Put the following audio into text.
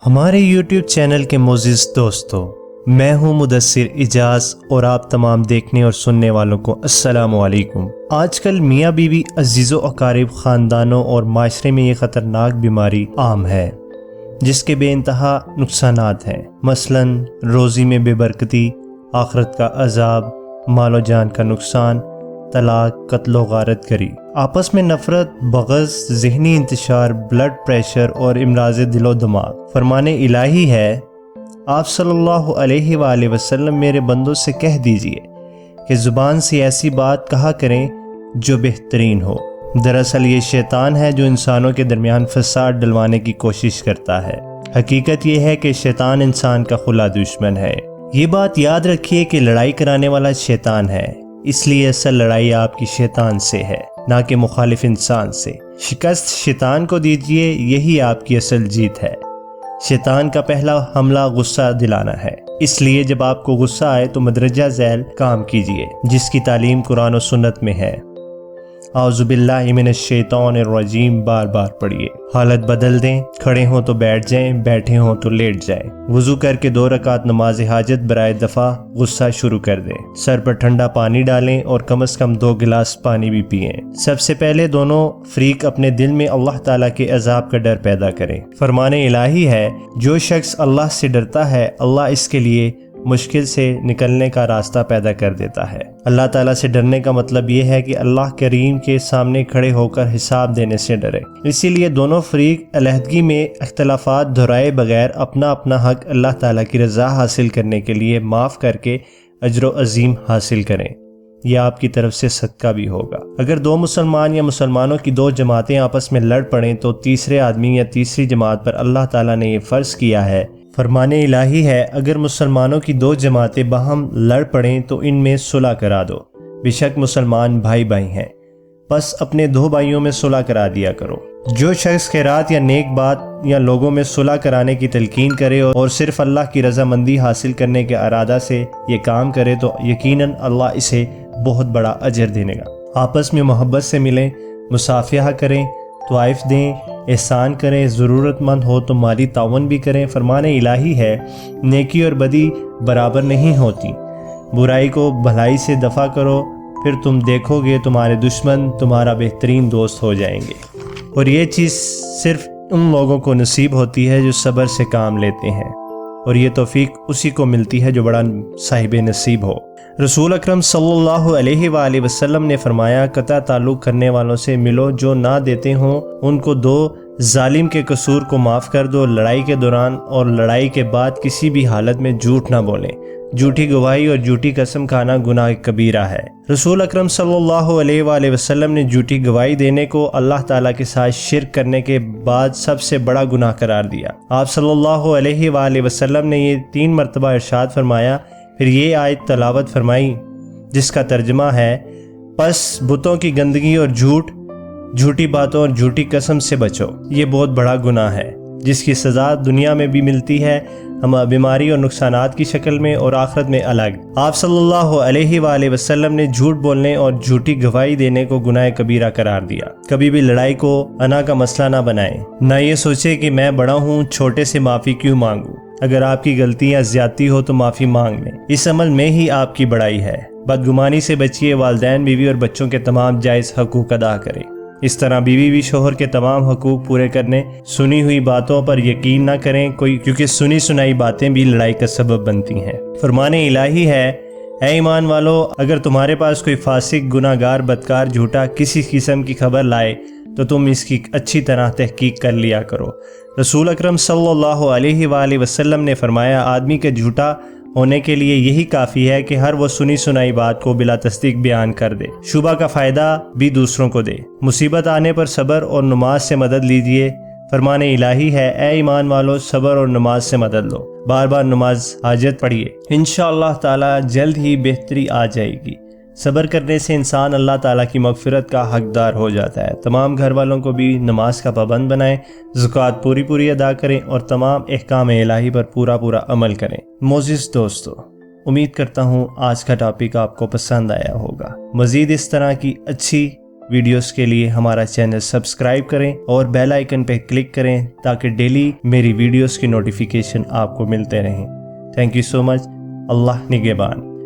ہمارے YouTube channel کے معزز دوستو، میں ہوں مدثر اجاز اور آپ تمام دیکھنے اور سننے والوں کو السلام علیکم۔ آج کل میاں بیوی، عزیز و اقارب، خاندانوں اور معاشرے میں یہ خطرناک بیماری عام ہے جس کے بے انتہا نقصانات ہیں، مثلاً روزی میں بے برکتی، آخرت کا عذاب، مال و جان کا نقصان، طلاق، قتل و غارت گری، آپس میں نفرت، بغض، ذہنی انتشار، بلڈ پریشر اور امراض دل و دماغ۔ فرمان الہی ہے، آپ صلی اللہ علیہ وآلہ وسلم میرے بندوں سے کہہ دیجئے کہ زبان سے ایسی بات کہا کریں جو بہترین ہو۔ دراصل یہ شیطان ہے جو انسانوں کے درمیان فساد ڈلوانے کی کوشش کرتا ہے۔ حقیقت یہ ہے کہ شیطان انسان کا کھلا دشمن ہے۔ یہ بات یاد رکھیے کہ لڑائی کرانے والا شیطان ہے، اس لیے اصل لڑائی آپ کی شیطان سے ہے، نہ کہ مخالف انسان سے۔ شکست شیطان کو دیجئے، یہی آپ کی اصل جیت ہے۔ شیطان کا پہلا حملہ غصہ دلانا ہے، اس لیے جب آپ کو غصہ آئے تو مدرجہ ذیل کام کیجئے، جس کی تعلیم قرآن و سنت میں ہے۔ اعوذ باللہ من الشیطان الرجیم بار بار پڑھیے۔ حالت بدل دیں، کھڑے ہوں تو بیٹھ جائیں، بیٹھے ہوں تو لیٹ جائیں۔ وضو کر کے 2 رکعت نماز حاجت برائے دفع غصہ شروع کر دیں۔ سر پر ٹھنڈا پانی ڈالیں اور کم از کم 2 گلاس پانی بھی پئیں۔ سب سے پہلے دونوں فریق اپنے دل میں اللہ تعالیٰ کے عذاب کا ڈر پیدا کریں۔ فرمان الہی ہے، جو شخص اللہ سے ڈرتا ہے اللہ اس کے لیے مشکل سے نکلنے کا راستہ پیدا کر دیتا ہے۔ اللہ تعالیٰ سے ڈرنے کا مطلب یہ ہے کہ اللہ کریم کے سامنے کھڑے ہو کر حساب دینے سے ڈرے۔ اسی لیے دونوں فریق علیحدگی میں اختلافات دہرائے بغیر اپنا اپنا حق اللہ تعالیٰ کی رضا حاصل کرنے کے لیے معاف کر کے اجر و عظیم حاصل کریں۔ یہ آپ کی طرف سے صدقہ بھی ہوگا۔ اگر 2 مسلمان یا مسلمانوں کی 2 جماعتیں آپس میں لڑ پڑیں تو تیسرے آدمی یا تیسری جماعت پر اللہ تعالیٰ نے یہ فرض کیا ہے۔ فرمان الہی ہے، اگر مسلمانوں کی 2 جماعتیں باہم لڑ پڑیں تو ان میں صلح کرا دو۔ بے شک مسلمان بھائی بھائی ہیں، پس اپنے 2 بھائیوں میں صلح کرا دیا کرو۔ جو شخص خیرات یا نیک بات یا لوگوں میں صلح کرانے کی تلقین کرے اور صرف اللہ کی رضامندی حاصل کرنے کے ارادہ سے یہ کام کرے تو یقیناً اللہ اسے بہت بڑا اجر دے گا۔ آپس میں محبت سے ملیں، مصافحہ کریں، طوائف دیں، احسان کریں، ضرورت مند ہو تو مالی تعاون بھی کریں۔ فرمان الہی ہے، نیکی اور بدی برابر نہیں ہوتی، برائی کو بھلائی سے دفع کرو، پھر تم دیکھو گے تمہارے دشمن تمہارا بہترین دوست ہو جائیں گے۔ اور یہ چیز صرف ان لوگوں کو نصیب ہوتی ہے جو صبر سے کام لیتے ہیں، اور یہ توفیق اسی کو ملتی ہے جو بڑا صاحب نصیب ہو۔ رسول اکرم صلی اللہ علیہ وآلہ وسلم نے فرمایا، قطع تعلق کرنے والوں سے ملو، جو نہ دیتے ہوں ان کو دو، ظالم کے قصور کو معاف کر دو، لڑائی کے دوران اور لڑائی کے بعد کسی بھی حالت میں جھوٹ نہ بولیں، جھوٹی گواہی اور جھوٹی قسم کھانا گناہ کبیرہ ہے۔ رسول اکرم صلی اللہ علیہ وآلہ وسلم نے جھوٹی گواہی دینے کو اللہ تعالیٰ کے ساتھ شرک کرنے کے بعد سب سے بڑا گناہ قرار دیا۔ آپ صلی اللہ علیہ وآلہ وسلم نے یہ 3 مرتبہ ارشاد فرمایا، پھر یہ آیت تلاوت فرمائی جس کا ترجمہ ہے، پس بتوں کی گندگی اور جھوٹی باتوں اور جھوٹی قسم سے بچو، یہ بہت بڑا گناہ ہے جس کی سزا دنیا میں بھی ملتی ہے، بیماری اور نقصانات کی شکل میں، اور آخرت میں الگ۔ آپ صلی اللہ علیہ وآلہ وسلم نے جھوٹ بولنے اور جھوٹی گواہی دینے کو گناہ کبیرہ قرار دیا۔ کبھی بھی لڑائی کو انا کا مسئلہ نہ بنائیں، نہ یہ سوچے کہ میں بڑا ہوں، چھوٹے سے معافی کیوں مانگوں۔ اگر آپ کی غلطی یا زیادتی ہو تو معافی مانگ لیں، اس عمل میں ہی آپ کی بڑائی ہے۔ بدگمانی سے بچیے، والدین، بیوی اور بچوں کے تمام جائز حقوق ادا کریں۔ اس طرح بیوی بھی شوہر کے تمام حقوق پورے کرنے، سنی ہوئی باتوں پر یقین نہ کریں کیونکہ سنی سنائی باتیں بھی لڑائی کا سبب بنتی ہیں۔ فرمان الہی ہے، اے ایمان والو، اگر تمہارے پاس کوئی فاسق، گناہ گار، بدکار، جھوٹا کسی قسم کی خبر لائے تو تم اس کی اچھی طرح تحقیق کر لیا کرو۔ رسول اکرم صلی اللہ علیہ وآلہ وسلم نے فرمایا، آدمی کے جھوٹا ہونے کے لیے یہی کافی ہے کہ ہر وہ سنی سنائی بات کو بلا تصدیق بیان کر دے، شبہ کا فائدہ بھی دوسروں کو دے۔ مصیبت آنے پر صبر اور نماز سے مدد لیجئے۔ فرمان الہی ہے، اے ایمان والو، صبر اور نماز سے مدد لو، بار بار نماز حاجت پڑھیے، انشاءاللہ تعالی جلد ہی بہتری آ جائے گی۔ صبر کرنے سے انسان اللہ تعالیٰ کی مغفرت کا حقدار ہو جاتا ہے۔ تمام گھر والوں کو بھی نماز کا پابند بنائیں، زکوٰۃ پوری ادا کریں اور تمام احکام الہی پر پورا عمل کریں۔ معزز دوستو، امید کرتا ہوں آج کا ٹاپک آپ کو پسند آیا ہوگا۔ مزید اس طرح کی اچھی ویڈیوز کے لیے ہمارا چینل سبسکرائب کریں اور بیل آئیکن پہ کلک کریں تاکہ ڈیلی میری ویڈیوز کی نوٹیفیکیشن آپ کو ملتے رہیں۔ تھینک یو سو مچ۔ اللہ نگہبان۔